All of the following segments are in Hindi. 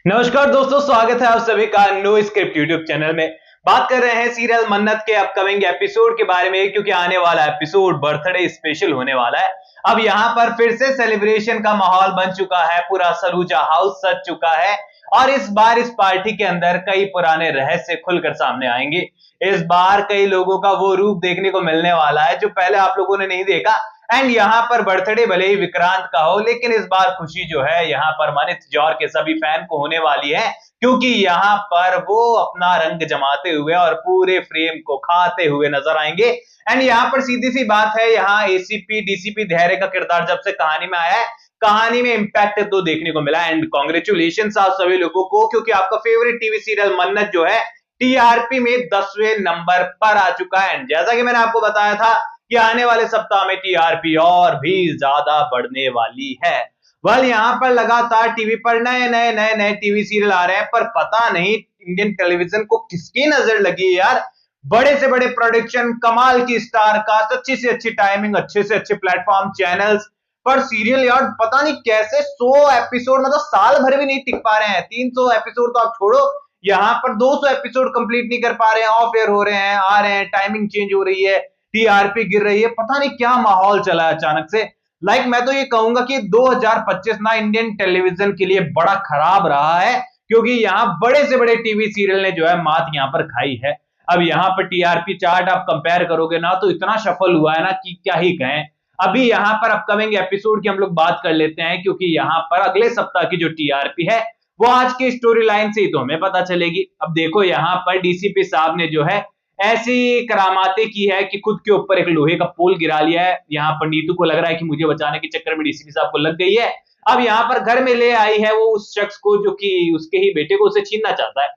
नमस्कार दोस्तों, स्वागत है आप सभी का नो स्क्रिप्ट यूट्यूब चैनल में। बात कर रहे हैं सीरियल मन्नत के अपकमिंग एपिसोड के बारे में, क्योंकि आने वाला एपिसोड बर्थडे स्पेशल होने वाला है। अब यहाँ पर फिर से सेलिब्रेशन का माहौल बन चुका है, पूरा सलूजा हाउस सज चुका है और इस बार इस पार्टी के अंदर कई पुराने रहस्य खुलकर सामने आएंगे। इस बार कई लोगों का वो रूप देखने को मिलने वाला है जो पहले आप लोगों ने नहीं देखा। एंड यहाँ पर बर्थडे भले ही विक्रांत का हो, लेकिन इस बार खुशी जो है यहाँ पर मानित जौर के सभी फैन को होने वाली है, क्योंकि यहाँ पर वो अपना रंग जमाते हुए और पूरे फ्रेम को खाते हुए नजर आएंगे। एंड यहाँ पर सीधी सी बात है, यहाँ एसीपी डीसीपी धैर्य का किरदार जब से कहानी में आया है, कहानी में इंपैक्ट तो देखने को मिला। एंड कॉन्ग्रेचुलेशन आप सभी लोगों को, क्योंकि आपका फेवरेट टीवी सीरियल मन्नत जो है टीआरपी में 10वें नंबर पर आ चुका है। एंड जैसा कि मैंने आपको बताया था कि आने वाले सप्ताह में टीआरपी और भी ज्यादा बढ़ने वाली है। वेल, यहाँ पर लगातार टीवी पर नए टीवी सीरियल आ रहे हैं, पर पता नहीं इंडियन टेलीविजन को किसकी नजर लगी है यार। बड़े से बड़े प्रोडक्शन, कमाल की स्टार कास्ट, अच्छी से अच्छी टाइमिंग, अच्छे से अच्छे प्लेटफॉर्म चैनल्स पर सीरियल यार पता नहीं कैसे 100 एपिसोड, मतलब साल भर भी नहीं टिक पा रहे हैं। 300 एपिसोड तो आप छोड़ो, यहाँ पर 200 एपिसोड कंप्लीट नहीं कर पा रहे हैं, ऑफ एयर हो रहे हैं, आ रहे हैं, टाइमिंग चेंज हो रही है, टीआरपी गिर रही है, पता नहीं क्या माहौल चला है अचानक से। मैं तो ये कहूंगा कि 2025 ना इंडियन टेलीविजन के लिए बड़ा खराब रहा है, क्योंकि यहाँ बड़े से बड़े टीवी सीरियल ने जो है मात यहाँ पर खाई है। अब यहाँ पर टीआरपी चार्ट आप कंपेयर करोगे ना तो इतना सफल हुआ है ना कि क्या ही कहें। अभी यहाँ पर अपकमिंग एपिसोड की हम लोग बात कर लेते हैं, क्योंकि यहाँ पर अगले सप्ताह की जो टीआरपी है वो आज की स्टोरी लाइन से ही तो हमें पता चलेगी। अब देखो, यहाँ पर डीसीपी साहब ने जो है ऐसी करामातें की है कि खुद के ऊपर एक लोहे का पोल गिरा लिया है। यहाँ पर नीतू को लग रहा है कि मुझे बचाने के चक्कर में डीसीपी साहब को लग गई है। अब यहाँ पर घर में ले आई है वो उस शख्स को जो कि उसके ही बेटे को उसे छीनना चाहता है।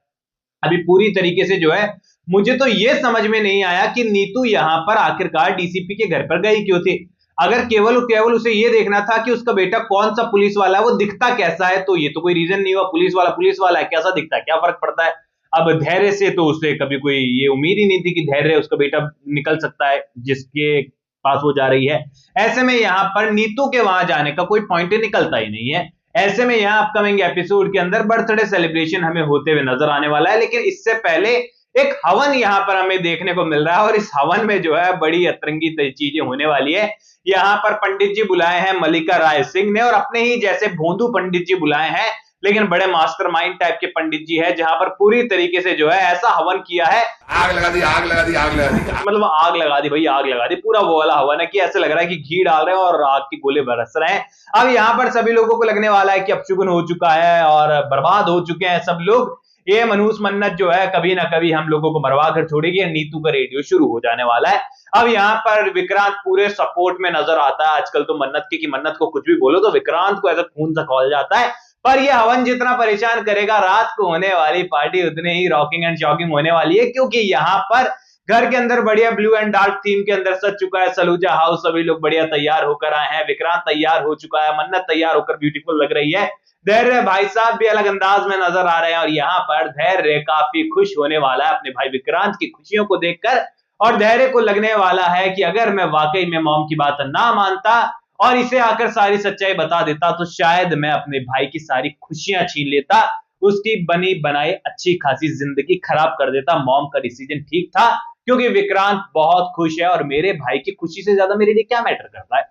अभी पूरी तरीके से जो है मुझे तो ये समझ में नहीं आया कि नीतू यहाँ पर आखिरकार डीसीपी के घर पर गई क्यों थी। अगर केवल केवल उसे ये देखना था कि उसका बेटा कौन सा पुलिस वाला है, वो दिखता कैसा है, तो ये तो कोई रीजन नहीं हुआ। पुलिस वाला है, कैसा दिखता है, क्या फर्क पड़ता है। अब धैर्य से तो उसे कभी कोई ये उम्मीद ही नहीं थी कि धैर्य उसका बेटा निकल सकता है जिसके पास वो जा रही है। ऐसे में यहाँ पर नीतू के वहां जाने का कोई पॉइंट ही निकलता ही नहीं है। ऐसे में यहाँ अपकमिंग एपिसोड के अंदर बर्थडे सेलिब्रेशन हमें होते हुए नजर आने वाला है, लेकिन इससे पहले एक हवन यहाँ पर हमें देखने को मिल रहा है और इस हवन में जो है बड़ी अतरंगी चीजें होने वाली है। यहाँ पर पंडित जी बुलाए हैं मल्लिका राय सिंह ने, और अपने ही जैसे भोंदू पंडित जी बुलाए हैं, लेकिन बड़े मास्टरमाइंड टाइप के पंडित जी है, जहां पर पूरी तरीके से जो है ऐसा हवन किया है, आग लगा दी मतलब आग लगा दी भाई, आग लगा दी। पूरा वो वाला हवन है कि ऐसे लग रहा है कि घी डाल रहे हैं और आग के गोले बरस रहे हैं। अब यहाँ पर सभी लोगों को लगने वाला है कि अपशुगन हो चुका है और बर्बाद हो चुके हैं सब लोग। ये मनहूस मन्नत जो है कभी ना कभी हम लोगों को मरवा कर छोड़ेगी। नीतू का रेडियो शुरू हो जाने वाला है। अब यहाँ पर विक्रांत पूरे सपोर्ट में नजर आता है। आजकल तो मन्नत की, कि मन्नत को कुछ भी बोलो तो विक्रांत को ऐसा खून सा खौल जाता है। पर यह हवन जितना परेशान करेगा, रात को होने वाली पार्टी उतनी ही रॉकिंग एंड शॉकिंग होने वाली है, क्योंकि यहाँ पर घर के अंदर बढ़िया ब्लू एंड डार्क थीम के अंदर सज चुका है सलूजा हाउस। सभी लोग बढ़िया तैयार होकर आए हैं, विक्रांत तैयार हो चुका है, मन्नत तैयार होकर ब्यूटीफुल लग रही है, धैर्य भाई साहब भी अलग अंदाज में नजर आ रहे हैं। और यहाँ पर धैर्य काफी खुश होने वाला है अपने भाई विक्रांत की खुशियों को देखकर, और धैर्य को लगने वाला है कि अगर मैं वाकई में मॉम की बात ना मानता और इसे आकर सारी सच्चाई बता देता तो शायद मैं अपने भाई की सारी खुशियां छीन लेता, उसकी बनी बनाई अच्छी खासी जिंदगी खराब कर देता। मॉम का डिसीजन ठीक था, क्योंकि विक्रांत बहुत खुश है और मेरे भाई की खुशी से ज्यादा मेरे लिए क्या मैटर करता है।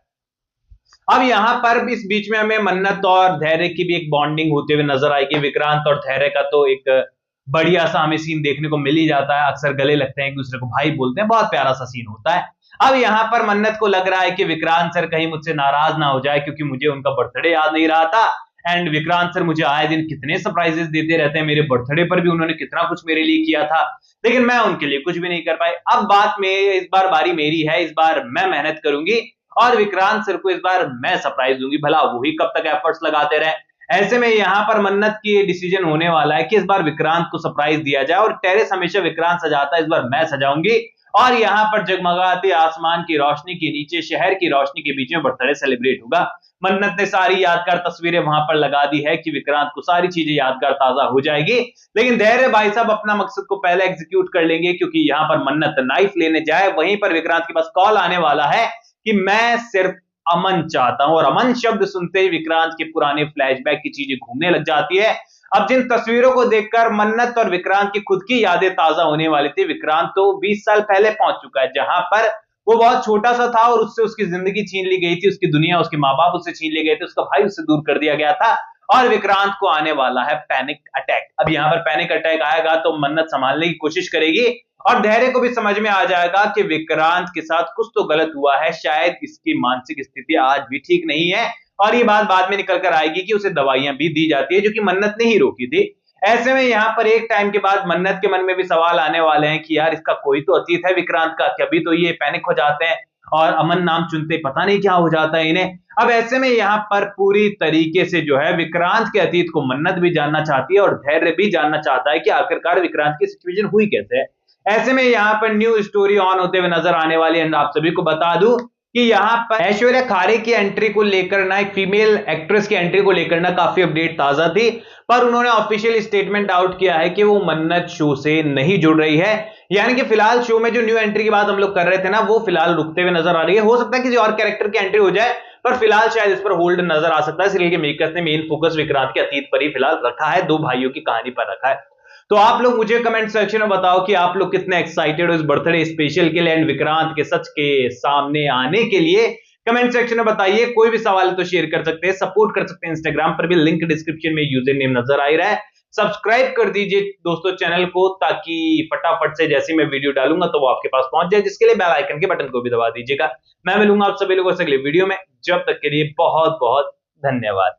अब यहाँ पर इस बीच में हमें मन्नत और धैर्य की भी एक बॉन्डिंग होते हुए नजर आएगी। विक्रांत और धैर्य का तो एक बढ़िया सा हमें सीन देखने को मिल ही जाता है, अक्सर गले लगते हैं, एक दूसरे को भाई बोलते हैं, बहुत प्यारा सा सीन होता है। अब यहाँ पर मन्नत को लग रहा है कि विक्रांत सर कहीं मुझसे नाराज ना हो जाए, क्योंकि मुझे उनका बर्थडे याद नहीं रहा था। एंड विक्रांत सर मुझे आए दिन कितने सरप्राइजेस देते रहते हैं, मेरे बर्थडे पर भी उन्होंने कितना कुछ मेरे लिए किया था, लेकिन मैं उनके लिए कुछ भी नहीं कर पाई। अब बात में इस बार बारी मेरी है, इस बार मैं मेहनत करूंगी और विक्रांत सर को इस बार मैं सरप्राइज दूंगी, भला वही कब तक एफर्ट्स लगाते रहे। ऐसे में यहाँ पर मन्नत की डिसीजन होने वाला है कि इस बार विक्रांत को सरप्राइज दिया जाए, और टेरेस हमेशा विक्रांत सजाता है, इस बार मैं सजाऊंगी। और यहाँ पर जगमगाते आसमान की रोशनी के नीचे शहर की रोशनी के बीच में बर्थडे सेलिब्रेट होगा। मन्नत ने सारी यादगार तस्वीरें वहां पर लगा दी है कि विक्रांत को सारी चीजें यादगार ताजा हो जाएगी, लेकिन धैर्य भाई साहब अपना मकसद को पहले एग्जीक्यूट कर लेंगे, क्योंकि यहाँ पर मन्नत नाइफ लेने जाए, वहीं पर विक्रांत के पास कॉल आने वाला है कि मैं सिर्फ अमन चाहता हूं। और अमन शब्द सुनते ही विक्रांत के पुराने फ्लैशबैक की चीजें घूमने लग जाती है। अब जिन तस्वीरों को देखकर मन्नत और विक्रांत की खुद की यादें ताजा होने वाली थी। विक्रांत तो 20 साल पहले पहुंच चुका है, जहां पर वो बहुत छोटा सा था और उससे उसकी जिंदगी छीन ली गई थी, उसकी दुनिया, उसके माँ बाप उससे छीन लिए गए थे, उसका भाई उससे दूर कर दिया गया था। और विक्रांत को आने वाला है पैनिक अटैक। अब यहाँ पर पैनिक अटैक आएगा तो मन्नत संभालने की कोशिश करेगी और धैर्य को भी समझ में आ जाएगा कि विक्रांत के साथ कुछ तो गलत हुआ है, शायद इसकी मानसिक स्थिति आज भी ठीक नहीं है। और ये बात बाद में निकल कर आएगी कि उसे दवाइयां भी दी जाती है, जो कि मन्नत ने ही रोकी थी। ऐसे में यहाँ पर एक टाइम के बाद मन्नत के मन में भी सवाल आने वाले हैं कि यार इसका कोई तो अतीत है विक्रांत का, कभी तो ये पैनिक हो जाते हैं और अमन नाम चुनते पता नहीं क्या हो जाता है इन्हें। अब ऐसे में यहाँ पर पूरी तरीके से जो है विक्रांत के अतीत को मन्नत भी जानना चाहती है और धैर्य भी जानना चाहता है कि आखिरकार विक्रांत की सिचुएशन हुई कैसे है। ऐसे में यहाँ पर न्यू स्टोरी ऑन होते हुए नजर आने वाली है। आप सभी को बता दूं कि यहाँ पर ऐश्वर्या खारे की एंट्री को लेकर ना, एक फीमेल एक्ट्रेस की एंट्री को लेकर ना काफी अपडेट ताजा थी, पर उन्होंने ऑफिशियल स्टेटमेंट आउट किया है कि वो मन्नत शो से नहीं जुड़ रही है। यानी कि फिलहाल शो में जो न्यू एंट्री की बात हम लोग कर रहे थे ना, वो फिलहाल रुकते हुए नजर आ रही है। हो सकता है किसी और कैरेक्टर की एंट्री हो जाए, पर फिलहाल शायद इस पर होल्ड नजर आ सकता है, इसलिए मेकर्स ने मेन फोकस विक्रांत के अतीत पर ही फिलहाल रखा है, दो भाइयों की कहानी पर रखा है। तो आप लोग मुझे कमेंट सेक्शन में बताओ कि आप लोग कितने एक्साइटेड हो इस बर्थडे स्पेशल के लिए एंड विक्रांत के सच के सामने आने के लिए। कमेंट सेक्शन में बताइए। कोई भी सवाल है तो शेयर कर सकते हैं, सपोर्ट कर सकते हैं, इंस्टाग्राम पर भी लिंक डिस्क्रिप्शन में यूजर नेम नजर आ ही रहा है। सब्सक्राइब कर दीजिए दोस्तों चैनल को, ताकि फटाफट से जैसे मैं वीडियो डालूंगा तो वो आपके पास पहुंच जाए, जिसके लिए बेल आइकन के बटन को भी दबा दीजिएगा। मैं मिलूंगा आप सभी लोगों से अगले वीडियो में, जब तक के लिए बहुत बहुत धन्यवाद।